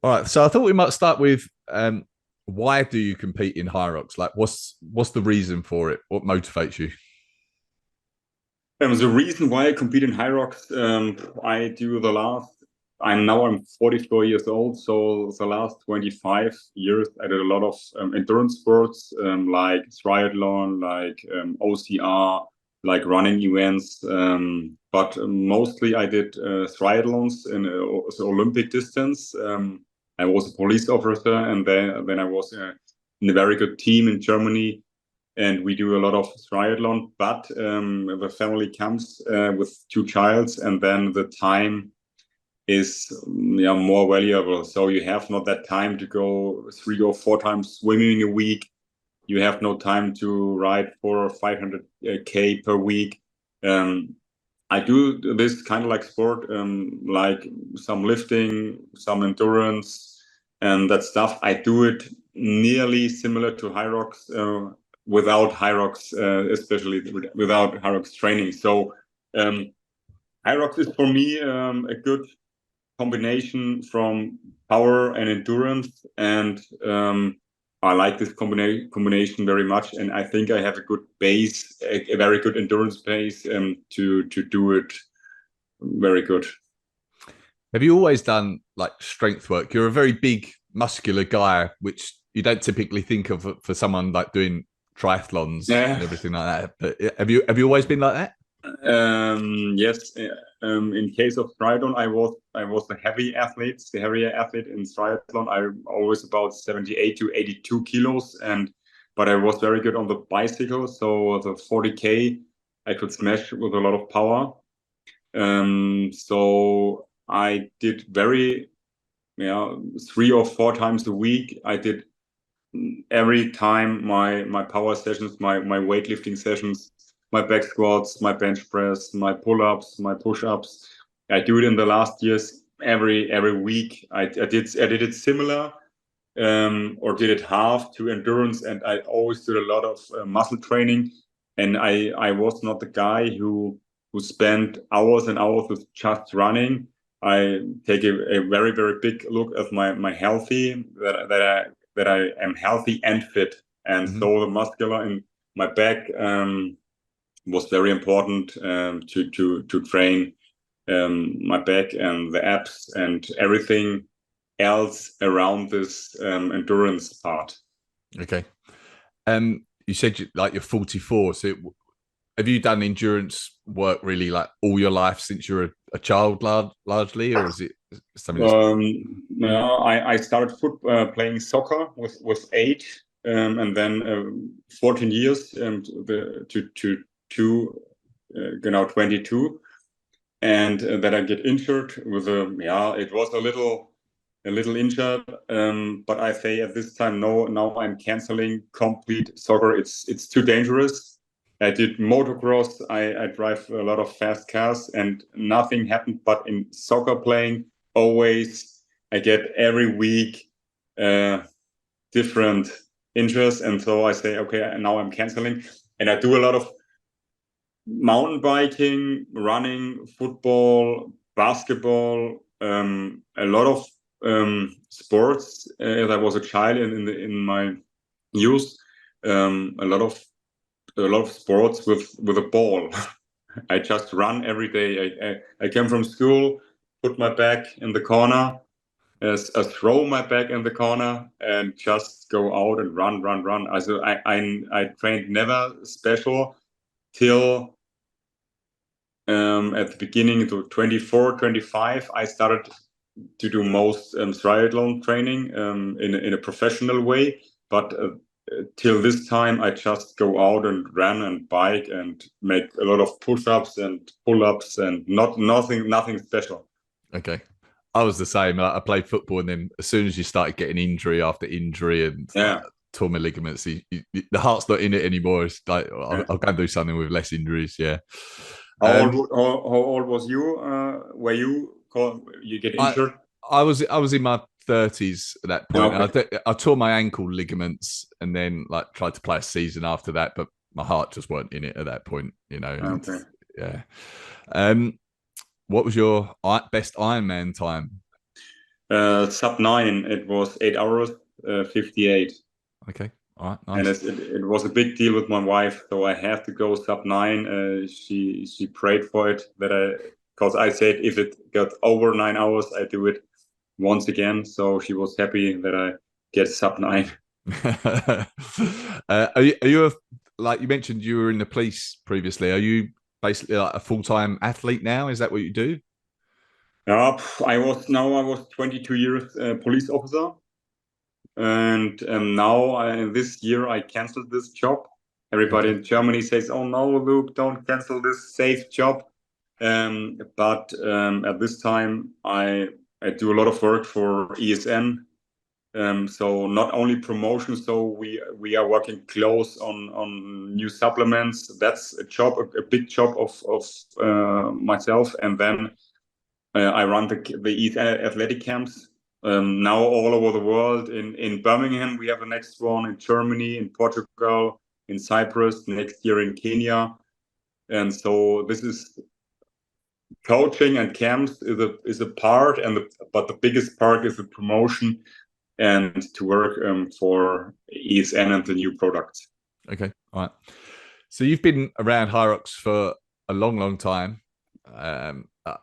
All right, so I thought we might start with why do you compete in HYROX? Like, what's the reason for it? What motivates you? The reason why I compete in HYROX, I do the last. I'm 44 years old, so the last 25 years I did a lot of endurance sports, like triathlon, like OCR, like running events. But mostly I did triathlons in the Olympic distance. I was a police officer, and then I was in a very good team in Germany, and we do a lot of triathlon. But the family comes with two childs, and then the time is more valuable. So you have not that time to go 3 or 4 times swimming a week. You have no time to ride 400 or 500 k per week. Um, I do this kind of like sport, like some lifting, some endurance, and that stuff. I do it nearly similar to HYROX, without HYROX, especially without HYROX training. So HYROX is for me a good combination from power and endurance, and I like this combination very much. And I think I have a good base, a very good endurance base, to do it very good. Have you always done like strength work? You're a very big, muscular guy, which you don't typically think of for someone like doing triathlons and Yeah. everything like that. But have you always been like that? Yes. In case of triathlon, I was the heavier athlete in triathlon. I'm always about 78 to 82 kilos, and but I was very good on the bicycle. So the 40K I could smash with a lot of power. So I did very, 3 or 4 times a week. I did every time my power sessions, my weightlifting sessions, my back squats, my bench press, my pull-ups, my push-ups. I do it in the last years every week. I did it similar, or did it half to endurance, and I always did a lot of muscle training. And I was not the guy who spent hours and hours with just running. I take a very big look at my healthy, that I am healthy and fit, and Mm-hmm. so the muscular in my back was very important, to train my back and the abs and everything else around this endurance part. Okay. You said like you're 44, so have you done endurance work really like all your life since you're a child, largely, or is it something that's No, I started playing soccer with 8, and then 14 years, to 22, and that I get injured with it was a little injured, but I say at this time, no, now I'm canceling complete soccer. It's too dangerous. I did motocross. I drive a lot of fast cars, and nothing happened. But in soccer playing, always I get every week different injuries, and so I say, okay, now I'm canceling, and I do a lot of mountain biking, running, football, basketball, a lot of sports as I was a child in my youth. A lot of sports with a ball. I just run every day. I came from school, put my bag in the corner, throw my bag in the corner, and just go out and run. Also I trained never special till at the beginning to 24, 25, I started to do most triathlon training in a professional way. But till this time, I just go out and run and bike and make a lot of push-ups and pull-ups, and nothing special. okay? I was the same. I played football, and then as soon as you started getting injury after injury and like Yeah. tore my ligaments, the heart's not in it anymore. It's like Yeah. I'll go and do something with less injuries. Yeah. How old, Um, how old was you? Were you get I injured? I was in my 30s at that Yeah, point, and okay. I tore my ankle ligaments, and then like tried to play a season after that, but my heart just weren't in it at that point. Okay. Yeah. Um, what was your best Ironman time? Sub 9. It was 8 hours 58. Okay, all right, And nice. it was a big deal with my wife, so I have to go sub 9. She prayed for it because I said if it got over 9 hours, I do it once again. So she was happy that I get sub 9. Are you like you mentioned you were in the police previously? Are you basically like a full-time athlete now? Is that what you do? I was 22 years police officer, and this year I canceled this job. Everybody Okay. in Germany says, "Oh no, Luke, don't cancel this safe job." But at this time, I do a lot of work for ESN. So not only promotion, so we are working close on new supplements. That's a big job of myself, and then I run the athletic camps now all over the world. In Birmingham, we have the next one. In Germany, in Portugal, in Cyprus, next year in Kenya. And so this is coaching and camps is a part, but the biggest part is the promotion and to work for ESN and the new products. Okay, all right. So you've been around HYROX for a long, long time.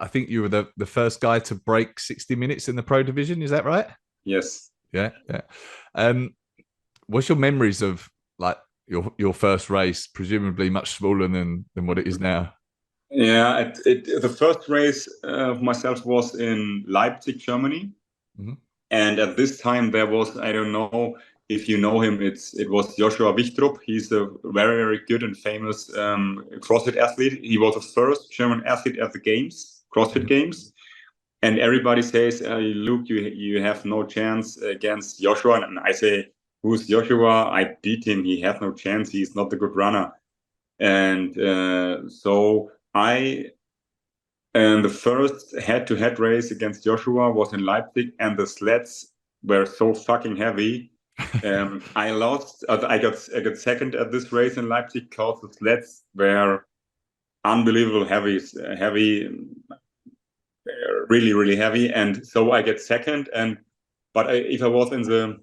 I think you were the first guy to break 60 minutes in the pro division. Is that right? Yes. Yeah, yeah. What's your memories of like your first race? Presumably much smaller than what it is now. Yeah, the first race of myself was in Leipzig, Germany. Mm-hmm. And at this time, there was, I don't know if you know him, it was Joshua Wichtrup. He's a very, very good and famous CrossFit athlete. He was the first German athlete at the Games, CrossFit Mm-hmm. Games. And everybody says, Luke, you have no chance against Joshua. And I say, who's Joshua? I beat him. He has no chance. He's not a good runner. And the first head-to-head race against Joshua was in Leipzig, and the sleds were so fucking heavy. I lost. I got second at this race in Leipzig because the sleds were unbelievable heavy, really, really heavy. And so I get second. If I was in the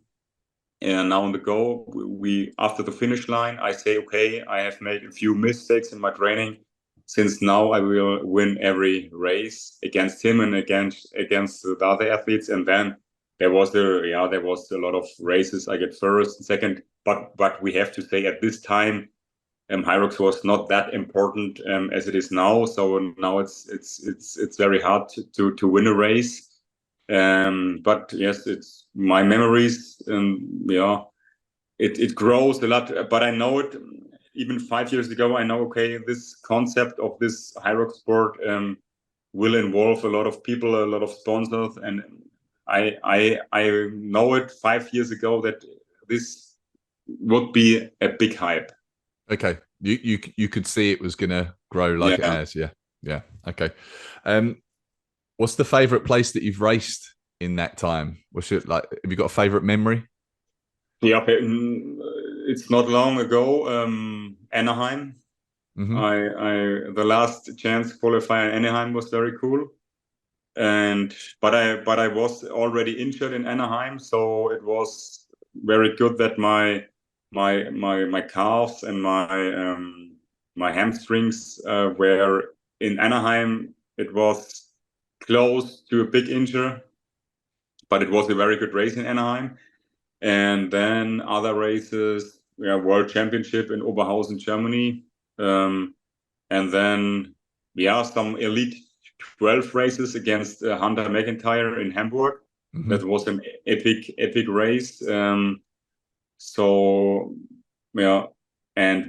now on the go, we after the finish line, I say, okay, I have made a few mistakes in my training. Since now I will win every race against him and against the other athletes. And then there was a lot of races. I get first and second, but we have to say at this time, HYROX was not that important as it is now. So now it's very hard to win a race. But yes, it's my memories. It grows a lot. But I know it even 5 years ago. I know, okay, this concept of this HYROX sport will involve a lot of people, a lot of sponsors, and I know it 5 years ago that this would be a big hype. Okay, you could see it was going to grow like it has. Yeah, yeah. Okay. What's the favorite place that you've raced in that time? What's it like? Have you got a favorite memory? Yeah, it's not long ago. Anaheim. Mm-hmm. The last chance qualifier in Anaheim was very cool, but I was already injured in Anaheim, so it was very good that my calves and my hamstrings were in Anaheim. It was close to a big injury, but it was a very good race in Anaheim. And then other races, World Championship in Oberhausen, Germany. And then, some Elite 12 races against Hunter McIntyre in Hamburg. Mm-hmm. That was an epic race. And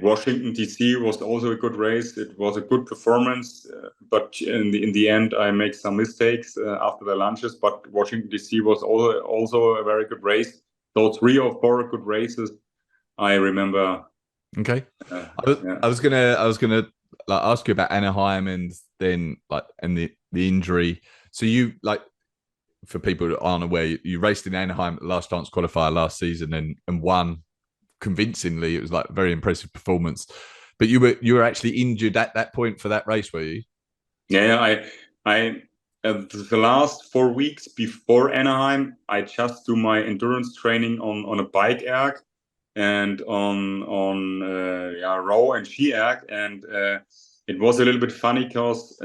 Washington, D.C. was also a good race. It was a good performance, but in the end, I make some mistakes after the lunches. But Washington, D.C. was also a very good race. So 3 or 4 good races, I remember. Okay, I was gonna like ask you about Anaheim and then the injury. So you like for people that aren't aware, you raced in Anaheim at the Last Chance Qualifier last season and won convincingly. It was like a very impressive performance. But you were actually injured at that point for that race, were you? Yeah, I the last 4 weeks before Anaheim, I just do my endurance training on a bike erg and on row and ski erg, and it was a little bit funny because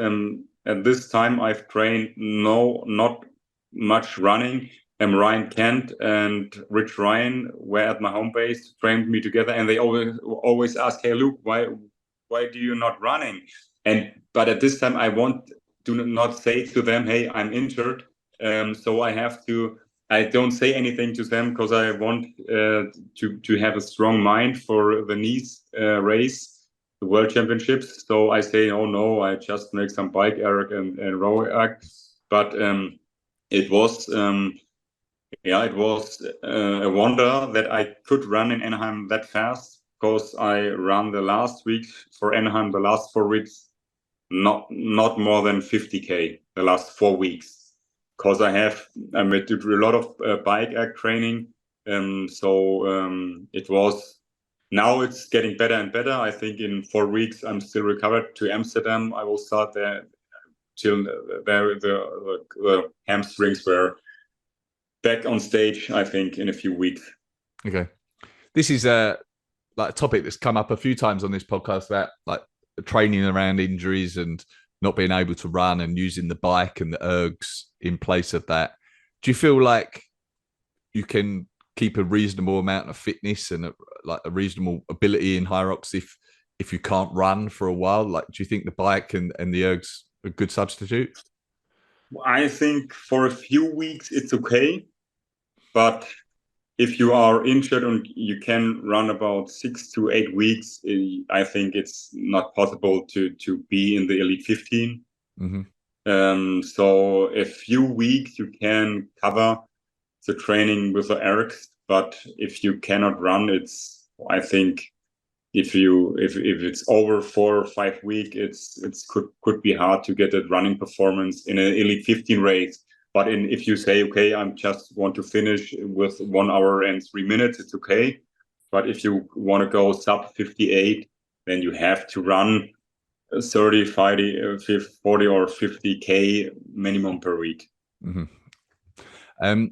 at this time I've trained not much running. Ryan Kent and Rich Ryan were at my home base, trained me together, and they always ask, "Hey Luke, why do you not running?" But at this time I do not say to them, "Hey, I'm injured," so I don't say anything to them because I want to have a strong mind for the Nice race, the World Championships. So I say, "Oh no, I just make some bike erg and row erg." But it was a wonder that I could run in Anaheim that fast, because I ran the last week for Anaheim, the last 4 weeks, not more than 50K the last 4 weeks, because I do a lot of bike erg training. It was, now it's getting better and better. I think in 4 weeks I'm still recovered to Amsterdam. I will start there till the hamstrings were back on stage, I think, in a few weeks. Okay. This is like a topic that's come up a few times on this podcast, about like training around injuries and not being able to run and using the bike and the ergs in place of that. Do you feel like you can keep a reasonable amount of fitness and a reasonable ability in HYROX if you can't run for a while? Like, do you think the bike and the ergs are a good substitute? I think for a few weeks it's okay, but if you are injured and you can run about 6 to 8 weeks, I think it's not possible to be in the elite 15. Mm-hmm. So a few weeks you can cover the training with the ergs, but if you cannot run, I think if it's over 4 or 5 weeks, it's could be hard to get a running performance in an elite 15 race. But if you say, okay, I just want to finish with 1 hour and 3 minutes, it's okay. But if you want to go sub 58, then you have to run 30, 40 or 50K minimum per week. Mm-hmm.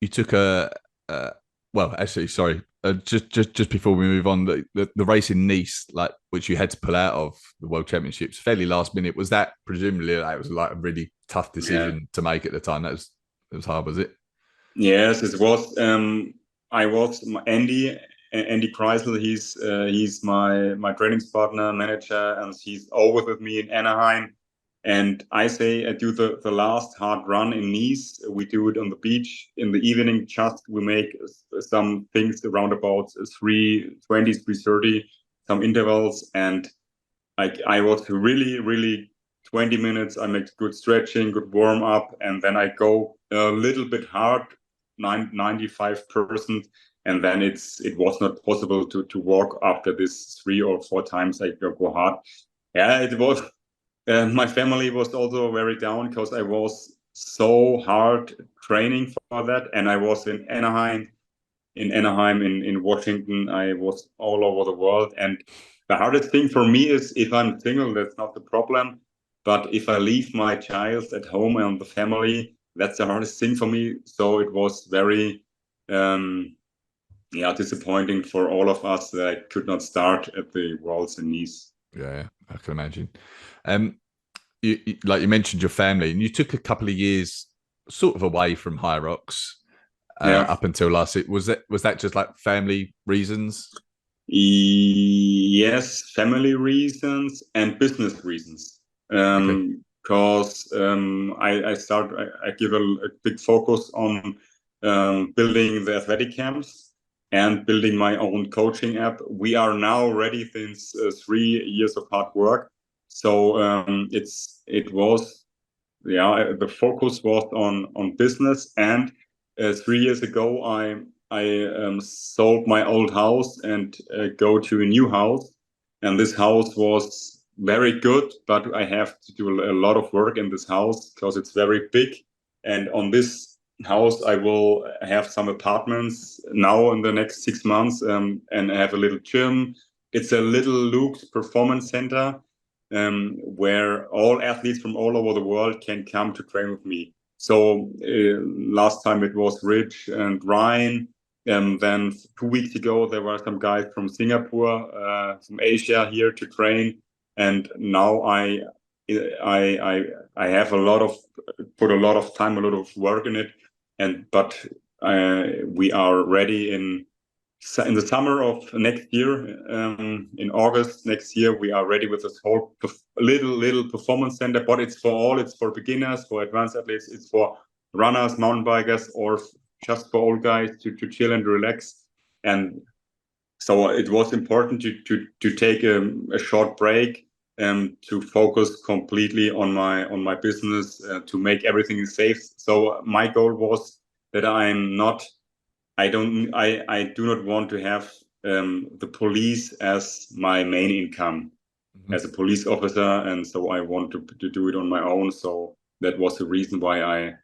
You took well, actually, sorry. Just before we move on, the race in Nice, like, which you had to pull out of the World Championships fairly last minute, was that presumably that was like a really tough decision to make at the time? It was hard, was it? Yes, it was. I was Andy Kreisel. He's my training partner, manager, and he's always with me in Anaheim. And I do the last hard run in Nice. We do it on the beach in the evening. Just we make some things around about 3:20, 3:30, some intervals. And I was really 20 minutes. I make good stretching, good warm up. And then I go a little bit hard, 95%. And then it was not possible to walk after this 3 or 4 times I go hard. Yeah, it was. My family was also very down because I was so hard training for that, and I was in Anaheim, in Washington. I was all over the world, and the hardest thing for me is if I'm single, that's not the problem. But if I leave my child at home and the family, that's the hardest thing for me. So it was very, disappointing for all of us that I could not start at the Worlds in Nice. Yeah, I can imagine. Like you mentioned your family, and you took a couple of years sort of away from HYROX up until last year. Was that just like family reasons? Yes, family reasons and business reasons. Because I give a big focus on building the athletic camps and building my own coaching app. We are now ready since 3 years of hard work. So the focus was on business. And 3 years ago, I sold my old house and go to a new house. And this house was very good, but I have to do a lot of work in this house because it's very big. And on this house, I will have some apartments now in the next 6 months, and have a little gym. It's a little Luke's performance center. where all athletes from all over the world can come to train with me. So last time it was Rich and Ryan. Then 2 weeks ago, there were some guys from Singapore, from Asia here to train. And now I have put a lot of time, a lot of work in it. But we are ready in the summer of next year, in August next year, we are ready with this whole little performance center. But it's for all. It's for beginners, for advanced athletes. It's for runners, mountain bikers, or just for old guys to chill and relax. And so it was important to take a short break to focus completely on my business, to make everything safe. So my goal was that I do not want to have the police as my main income as a police officer, and so I want to do it on my own. So that was the reason why I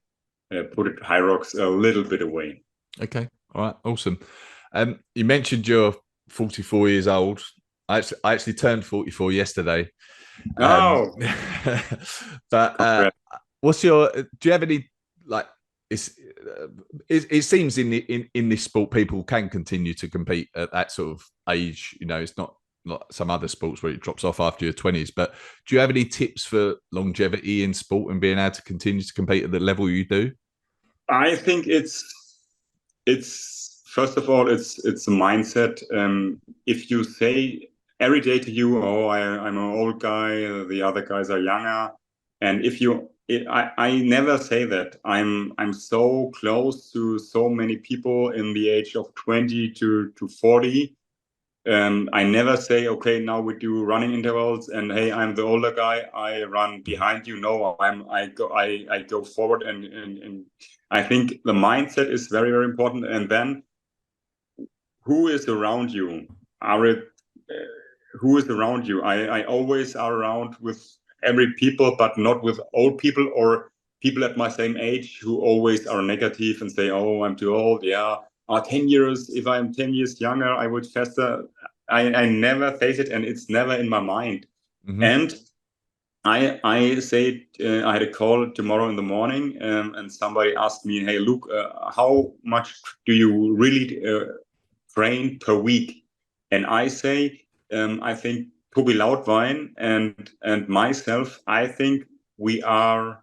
put it HYROX a little bit away. Okay, all right, awesome. You mentioned you're 44 years old. I actually turned 44 yesterday. Oh, but what's your? Do you have any like? It seems in this sport people can continue to compete at that sort of age. You know, it's not some other sports where it drops off after your 20s. But do you have any tips for longevity in sport and being able to continue to compete at the level you do? I think it's first of all it's a mindset. If you say every day to you, "Oh, I'm an old guy, the other guys are younger," and I never say that. I'm so close to so many people in the age of 20 to 40. I never say, okay, now we do running intervals, and hey, I'm the older guy, I run behind you. No, I go forward, and I think the mindset is very, very important. And then who is around you? Who is around you? I always are around with every people, but not with old people or people at my same age who always are negative and say, "Oh, I'm too old." Yeah, 10 years. If I'm 10 years younger, I would faster. I never face it, and it's never in my mind. And I say I had a call tomorrow in the morning, and somebody asked me, "Hey, Luke, how much do you really train per week?" And I say, I think Tobi Lautwein and myself, I think we are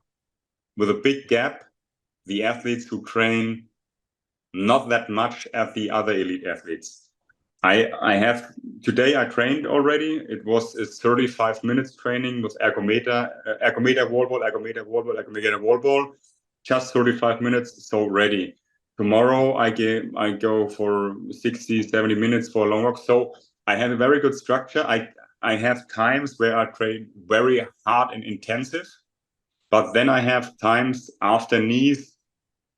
with a big gap, the athletes who train not that much as the other elite athletes. I have today I trained already. It's 35 minutes training with ergometer, wall ball, ergometer, wall ball, just 35 minutes, so ready. Tomorrow I go for 60, 70 minutes for a long walk. So I have a very good structure. I have times where I train very hard and intensive, but then I have times after knees.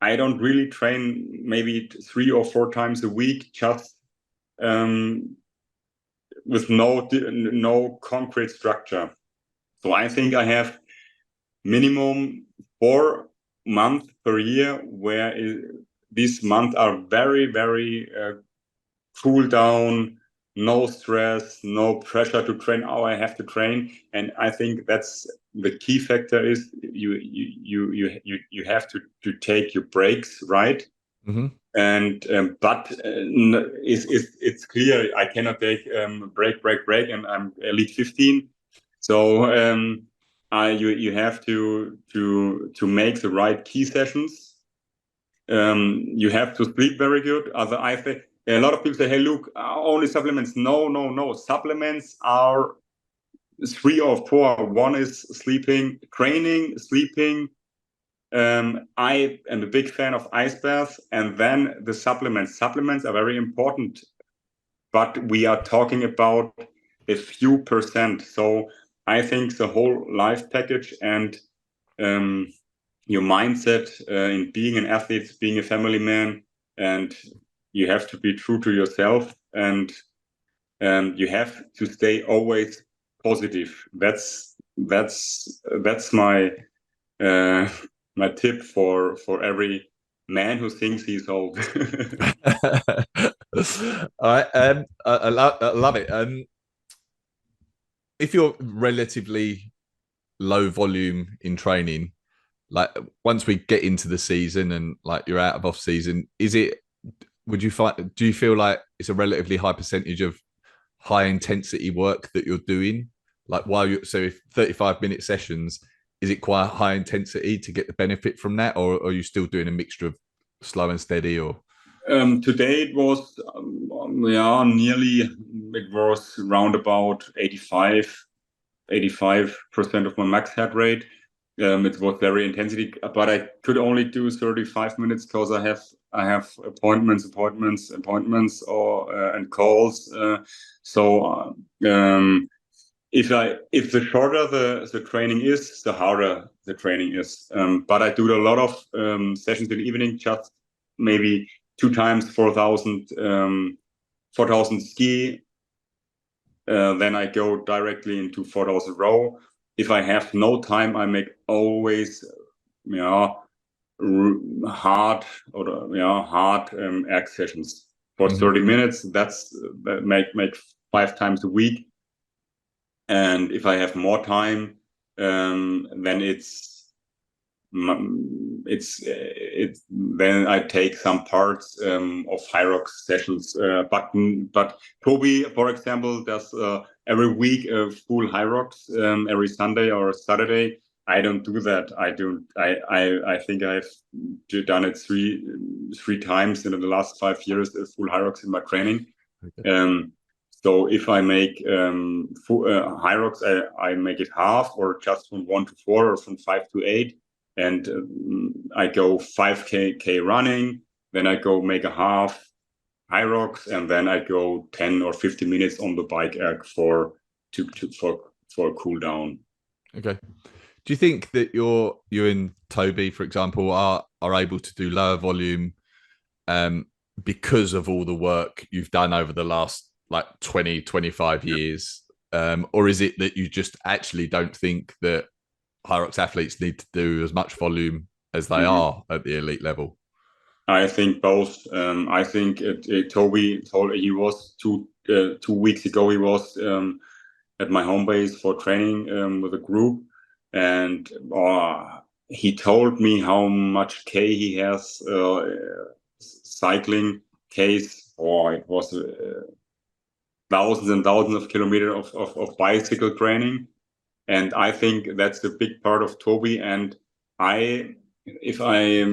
I don't really train maybe 3 or 4 times a week, just with no concrete structure. So I think I have minimum 4 months per year where these months are very, very cool down, no stress, no pressure to train. Oh, I have to train. And I think that's the key factor is you have to take your breaks, right? And but it's clear I cannot take break, and I'm elite 15. So you have to make the right key sessions. You have to sleep very good. I think a lot of people say, "Hey, Luke, only supplements." No. Supplements are 3 or 4. One is sleeping, training, sleeping. I am a big fan of ice baths, and then the supplements. Supplements are very important, but we are talking about a few percent. So I think the whole life package and your mindset in being an athlete, being a family man, and you have to be true to yourself, and you have to stay always positive. That's my my tip for every man who thinks he's old. All right, I love it. if you're relatively low volume in training, like once we get into the season and like you're out of off season, do you feel like it's a relatively high percentage of high intensity work that you're doing? Like so if 35-minute sessions, is it quite high intensity to get the benefit from that, or are you still doing a mixture of slow and steady? Or today it was it was around about 85% of my max head rate. It was very intensity, but I could only do 35 minutes because I have appointments or and calls. If the shorter the training is, the harder the training is. But I do a lot of sessions in the evening, just maybe 2 times 4,000 ski. Then I go directly into 4,000 row. If I have no time, I make always hard erg sessions for 30 minutes. That make 5 times a week. And if I have more time, then then I take some parts of HYROX sessions. But Toby, for example, does every week a full HYROX every Sunday or Saturday. I don't do that. I think I've done it three times in the last 5 years, a full HYROX in my training. Okay. So if I make HYROX, I make it half, or just from 1 to 4 or from 5 to 8. And I go 5K running, then I go make a half HYROX, and then I go 10 or 15 minutes on the bike erg for a cool down. Okay. Do you think that you and Toby, for example, are able to do lower volume because of all the work you've done over the last like 20, 25 years? Or is it that you just actually don't think that HYROX athletes need to do as much volume as they are at the elite level? I think both. I think Toby he was 2 weeks ago. He was at my home base for training with a group, and he told me how much K he has cycling Ks. It was thousands and thousands of kilometers of bicycle training. And I think that's a big part of Toby. And if I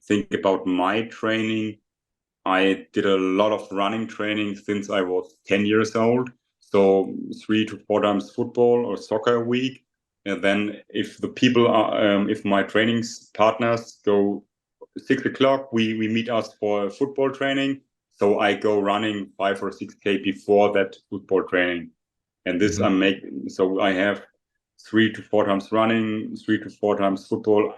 think about my training, I did a lot of running training since I was 10 years old. So 3 to 4 times football or soccer a week. And then if the people are, if my training partners go 6 o'clock, we meet us for football training. So I go running 5 or 6K before that football training. And this I'm making, so I have 3 to 4 times running, 3 to 4 times football,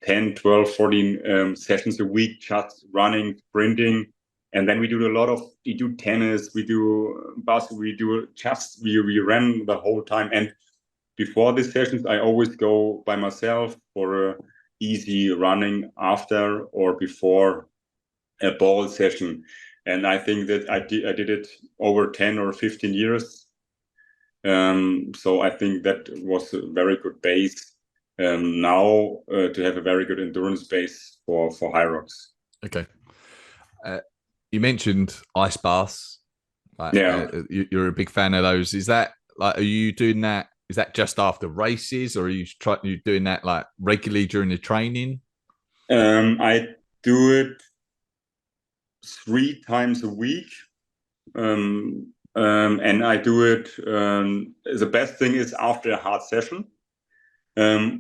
10, 12, 14 sessions a week, just running, sprinting. And then we do tennis, we do basketball, we ran the whole time. And before these sessions, I always go by myself for a easy running after or before a ball session. And I think that I did it over 10 or 15 years. So I think that was a very good base now to have a very good endurance base for HYROX. Okay. You mentioned ice baths. You're a big fan of those. Is that like, are you doing that? Is that just after races, or are you doing that like regularly during the training? I do it 3 times a week. And I do it, the best thing is after a hard session,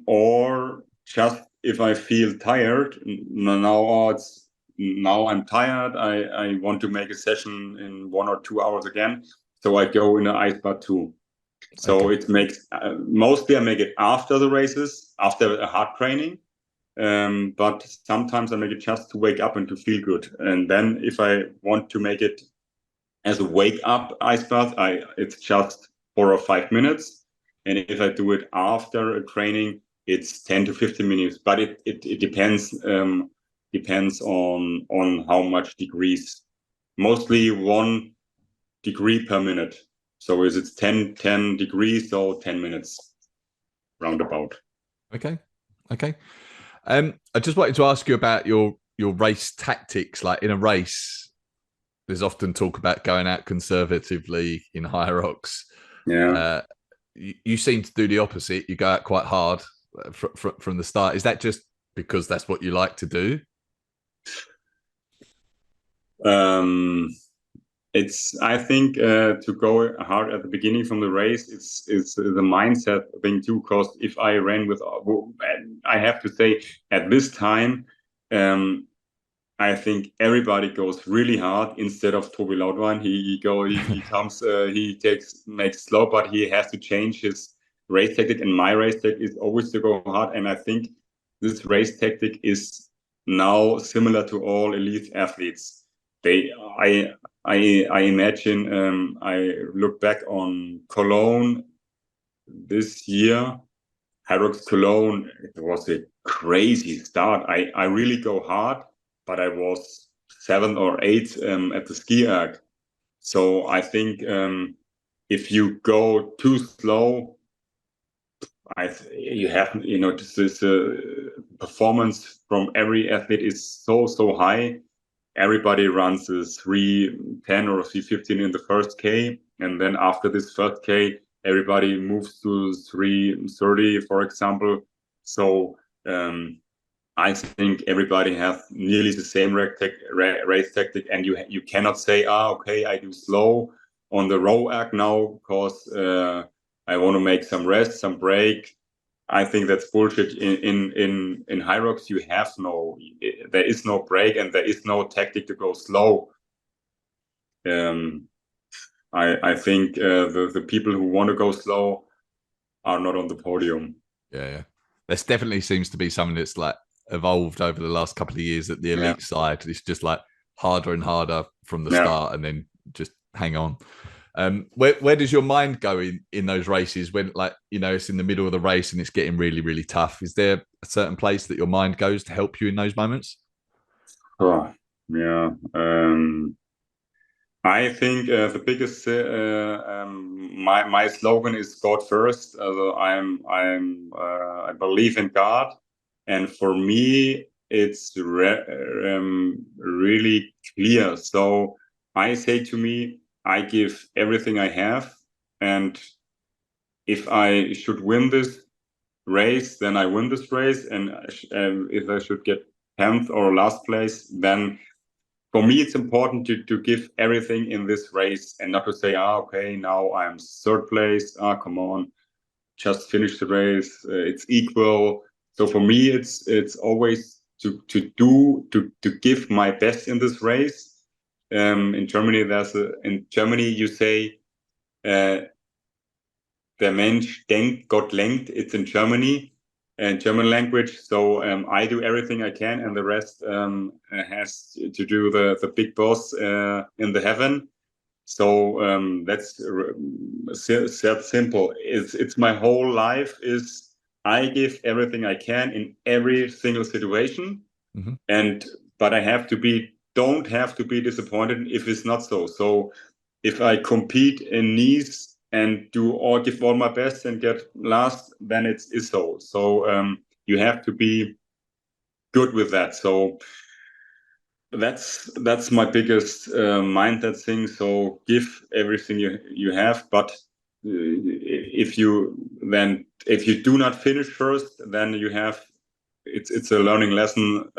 or just if I feel tired. Now I'm tired, I want to make a session in 1 or 2 hours again, so I go in an ice bath too. So okay. It makes mostly I make it after the races, after a hard training, but sometimes I make it just to wake up and to feel good. And then if I want to make it as a wake up ice bath, it's just 4 or 5 minutes. And if I do it after a training, it's 10 to 15 minutes. But it depends on how much degrees. Mostly 1 degree per minute. So is it 10 degrees, so 10 minutes roundabout. Okay. I just wanted to ask you about your race tactics. Like in a race, there's often talk about going out conservatively in HYROX. Yeah. You seem to do the opposite. You go out quite hard from the start. Is that just because that's what you like to do? I think to go hard at the beginning from the race, it's the mindset thing too. Because if I ran with, I have to say at this time, I think everybody goes really hard instead of Tobi Lautwein. He comes, makes slow, but he has to change his race tactic. And my race tactic is always to go hard. And I think this race tactic is now similar to all elite athletes. I imagine, I look back on Cologne this year, HYROX Cologne, it was a crazy start. I really go hard, but I was 7th or 8th at the ski erg. So I think if you go too slow, this performance from every athlete is so high. Everybody runs a 3:10 or 3:15 in the first K. And then after this first K, everybody moves to 3:30, for example. So I think everybody has nearly the same race tactic. And you cannot say, okay, I do slow on the row act now because I want to make some rest, some break. I think that's bullshit. In HYROX, there is no break and there is no tactic to go slow. I think the people who want to go slow are not on the podium. Yeah. This definitely seems to be something that's like evolved over the last couple of years at the elite side. It's just like harder and harder from the start, and then just hang on. Where does your mind go in those races when, like, it's in the middle of the race and it's getting really, really tough? Is there a certain place that your mind goes to help you in those moments? Oh, yeah. I think the biggest my slogan is God first. I believe in God, and for me it's really clear. So I say to me, I give everything I have, and if I should win this race, then I win this race, and if I should get 10th or last place, then for me, it's important to give everything in this race and not to say, okay, now I'm 3rd place. Come on, just finish the race. It's equal. So for me, it's always to give my best in this race. In Germany, in Germany you say, der Mensch denkt, Gott lenkt. It's in Germany. And German language. So I do everything I can, and the rest has to do the big boss in the heaven. So that's simple. It's my whole life is I give everything I can in every single situation, but I don't have to be disappointed if it's not so. So if I compete in Nice and give all my best and get last, then it's so. So you have to be good with that. So that's my biggest mindset thing. So give everything you have, but if you do not finish first, then it's a learning lesson.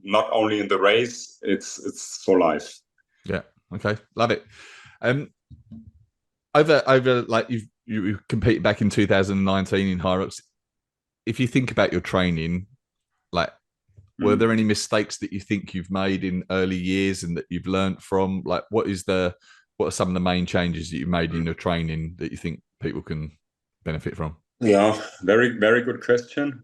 Not only in the race, it's for life. Yeah. Okay. Love it. Over like you competed back in 2019 in HYROX. If you think about your training, like, were there any mistakes that you think you've made in early years and that you've learned from? Like, what are some of the main changes that you've made in your training that you think people can benefit from? Yeah, very, very good question.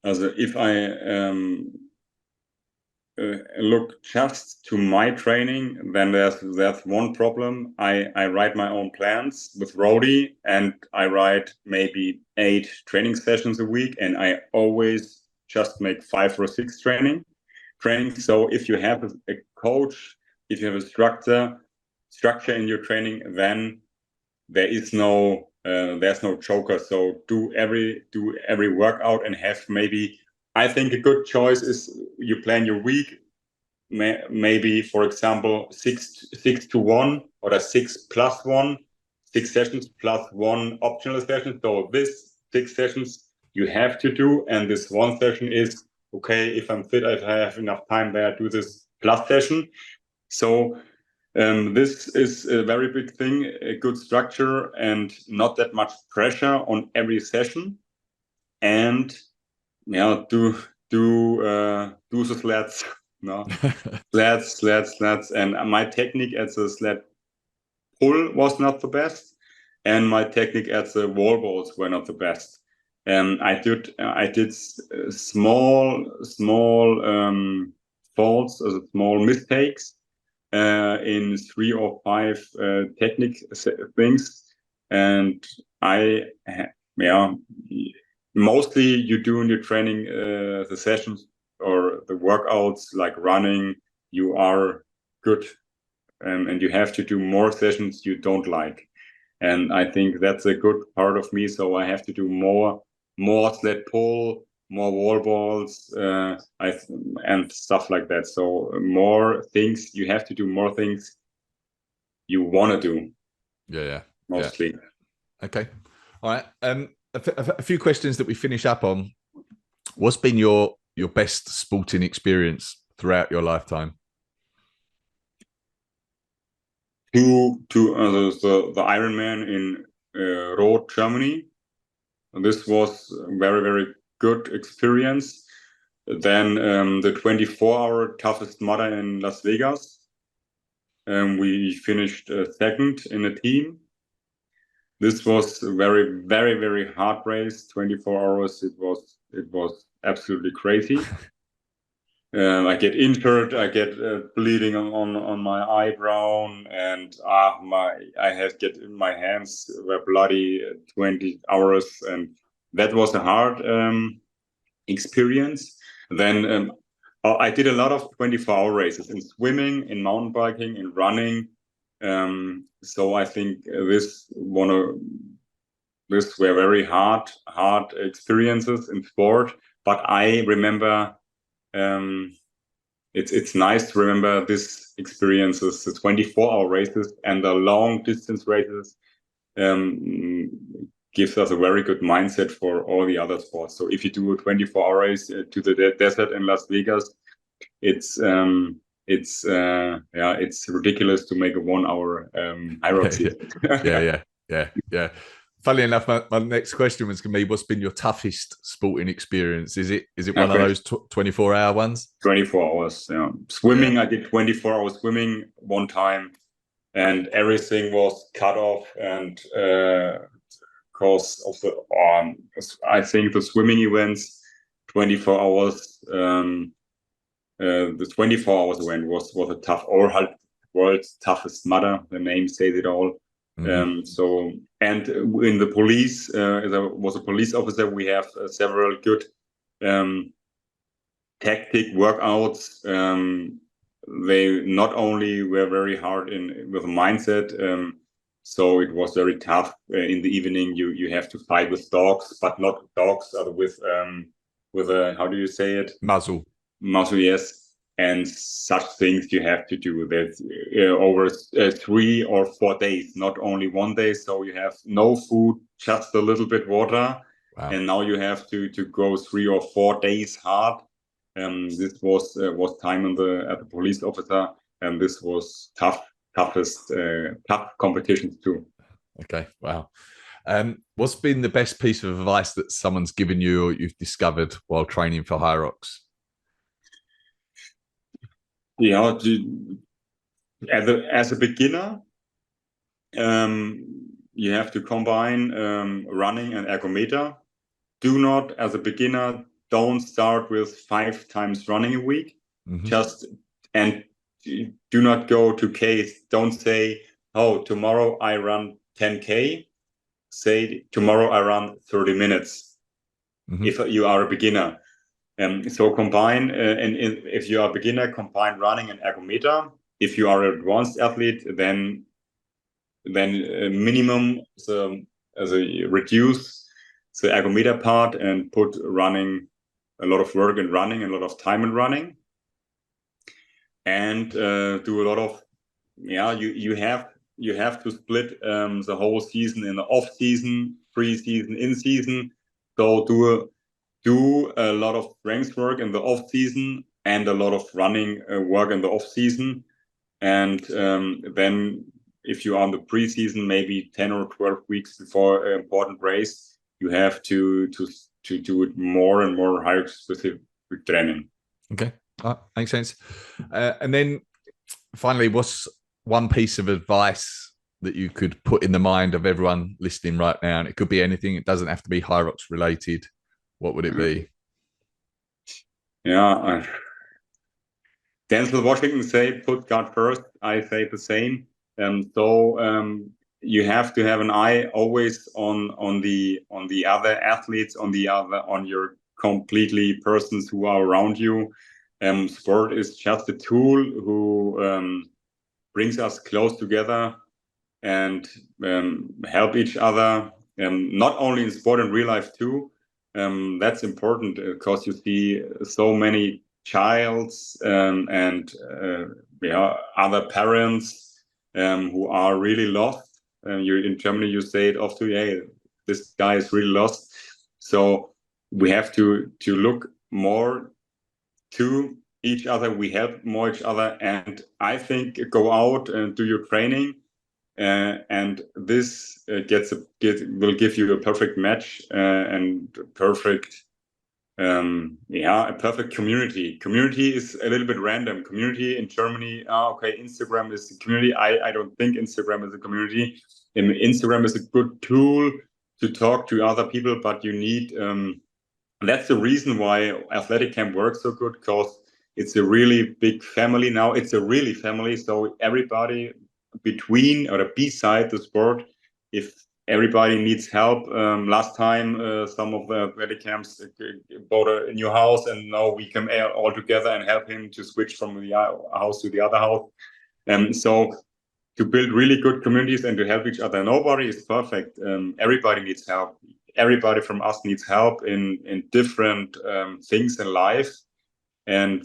If I look just to my training, then there's one problem. I write my own plans with Rody, and I write maybe 8 training sessions a week, and I always just make 5 or 6 training. So if you have a coach, if you have a instructor, structure in your training, then there is no there's no joker. So do every workout and have maybe, I think a good choice is you plan your week, maybe for example 6-1 or 6+1, 6 sessions plus 1 optional session. So this 6 sessions you have to do, and this 1 session is okay, if I'm fit, if I have enough time there, do this plus session. So this is a very big thing, a good structure and not that much pressure on every session. And yeah, do the sleds, no, sleds. And my technique at the sled pull was not the best, and my technique at the wall balls were not the best. I did small faults, small mistakes in 3 or 5 technique things, and mostly you do in your training the sessions or the workouts like running, you are good, and you have to do more sessions you don't like, and I think that's a good part of me. So I have to do more sled pull, more wall balls, and stuff like that. So more things, you have to do more things you want to do. Mostly. Yeah. Okay. All right. A few questions that we finish up on. What's been your best sporting experience throughout your lifetime? The Ironman in Roth, Germany. This was a very, very good experience. Then the 24-hour toughest mudder in Las Vegas. We finished second in a team. This was a very, very, very hard race. 24 hours. It was absolutely crazy. I get injured. I get bleeding on my eyebrow, and my hands were bloody 20 hours, and that was a hard experience. Then I did a lot of 24-hour races in swimming, in mountain biking, in running. So I think this were very hard experiences in sport. But I remember it's nice to remember these experiences, the 24-hour races and the long distance races. Gives us a very good mindset for all the other sports. So if you do a 24-hour race to the desert in Las Vegas, it's ridiculous to make a 1-hour HYROX. Yeah. Funnily enough, my next question was going to be, what's been your toughest sporting experience? Is it one of those 24-hour ones? 24 hours. Yeah. Swimming, I did 24 hours swimming one time, and everything was cut off, and because of the I think the swimming events, 24 hours. The 24 hours event was a tough, world's toughest mudder. The name says it all. So, and in the police, there was a police officer. We have several good tactic workouts. They not only were very hard with a mindset. So it was very tough. In the evening, you have to fight with dogs, but not dogs, with a, how do you say it? Muzzle, yes. And such things you have to do that over 3 or 4 days, not only 1 day. So you have no food, just a little bit water. Wow. And now you have to go 3 or 4 days hard. This was time at the police officer, and this was tough competitions too. Okay, wow. What's been the best piece of advice that someone's given you or you've discovered while training for HYROX? Yeah, as a beginner, you have to combine running and ergometer. Do not, as a beginner, don't start with 5 times running a week. And do not go to Ks. Don't say, oh, tomorrow I run 10K. Say, tomorrow I run 30 minutes. If you are a beginner. So combine, and if you are a beginner, combine running and ergometer. if you are an advanced athlete, then minimum reduce the ergometer part and put running, a lot of work in running, a lot of time in running, and do a lot of, you have to split the whole season in the off season, pre-season, in season. So do a lot of strength work in the off season and a lot of running work in the off season, and then if you are on the pre-season, maybe 10 or 12 weeks before an important race, you have to do it more and more HYROX specific training. Okay, makes sense. And then finally, what's one piece of advice that you could put in the mind of everyone listening right now? And it could be anything. It doesn't have to be HYROX related. What would it be? Yeah, Denzel Washington say, put God first. I say the same. So you have to have an eye always on the other athletes, on your completely persons who are around you. Sport is just a tool who brings us close together and help each other. Not only in sport, in real life too. That's important because you see so many childs and other parents who are really lost. In Germany, you say it often, hey, this guy is really lost. So we have to look more to each other. We help more each other, and I think go out and do your training. And this will give you a perfect match and perfect a perfect community. Community is a little bit random. Community in Germany, okay, Instagram is a community. I don't think Instagram is a community. Instagram is a good tool to talk to other people, but you need that's the reason why Athletic Camp works so good, because it's a really big family now. It's a really family, so everybody between or beside the sport, if everybody needs help. Last time, some of the athletic camps bought a new house, and now we come all together and help him to switch from the house to the other house. So to build really good communities and to help each other. Nobody is perfect. Everybody needs help. Everybody from us needs help in different things in life. And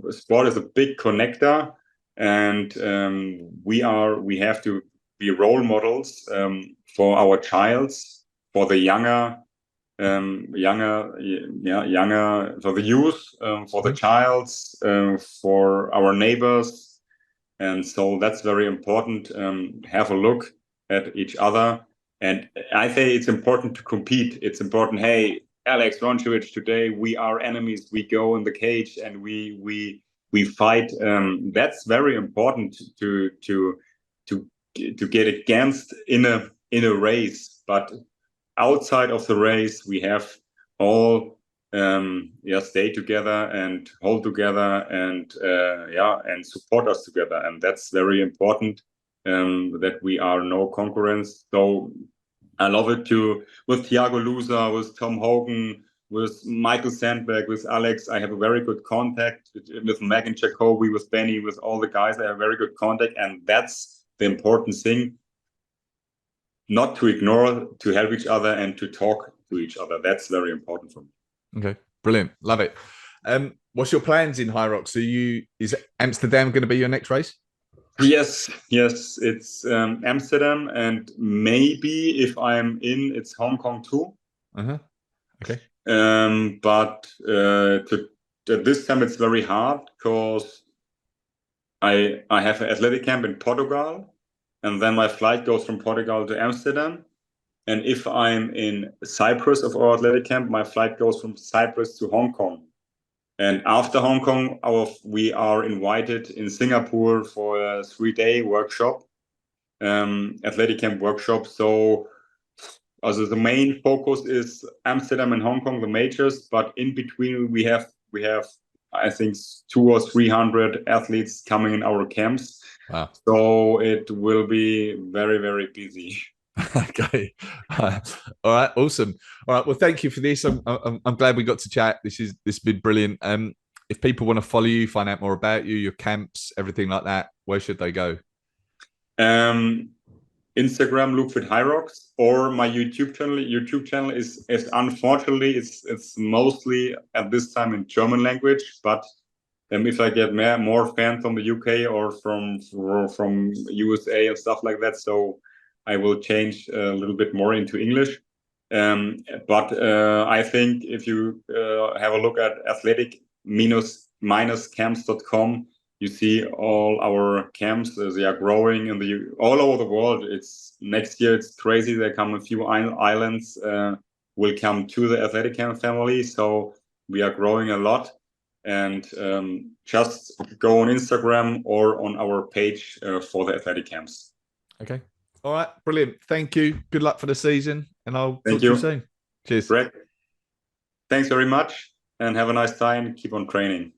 sport is a big connector. And we have to be role models for our childs, for the younger, for the youth, for the childs, for our neighbors, and so that's very important. Have a look at each other, and I say it's important to compete. It's important. Hey, Alex Ronchevich, today we are enemies. We go in the cage and we fight. That's very important to get against in a race. But outside of the race, we have all stay together and hold together and and support us together. And that's very important. That we are no concurrents. So I love it with Thiago Lusa, with Tom Hogan, with Michael Sandberg, with Alex. I have a very good contact with Megan Jacoby, with Benny, with all the guys. I have very good contact, and that's the important thing. Not to ignore, to help each other, and to talk to each other. That's very important for me. Okay, brilliant, love it. What's your plans in HYROX? Is Amsterdam going to be your next race? Yes, it's Amsterdam, and maybe if I'm in, it's Hong Kong too. Okay. But this time it's very hard because I have an athletic camp in Portugal, and then my flight goes from Portugal to Amsterdam. And if I'm in Cyprus of our athletic camp, my flight goes from Cyprus to Hong Kong. And after Hong Kong, we are invited in Singapore for a 3-day workshop, athletic camp workshop. So also the main focus is Amsterdam and Hong Kong, the majors, but in between we have I think 200 or 300 athletes coming in our camps. Wow. So it will be very, very busy. Okay. All right. Awesome. All right. Well, thank you for this. I'm glad we got to chat. This has been brilliant. if people want to follow you, find out more about you, your camps, everything like that, where should they go? Instagram, look with HYROX, or my YouTube channel. YouTube channel is unfortunately it's mostly at this time in German language, but if I get more fans from the UK or from USA and stuff like that, so I will change a little bit more into English. But I think if you have a look at athletic-camps.com, you see all our camps. They are growing all over the world. Next year it's crazy. There come a few islands will come to the athletic camp family. So we are growing a lot. And just go on Instagram or on our page for the athletic camps. Okay. All right. Brilliant. Thank you. Good luck for the season. And I'll talk to you soon. Cheers. Greg, thanks very much and have a nice time. Keep on training.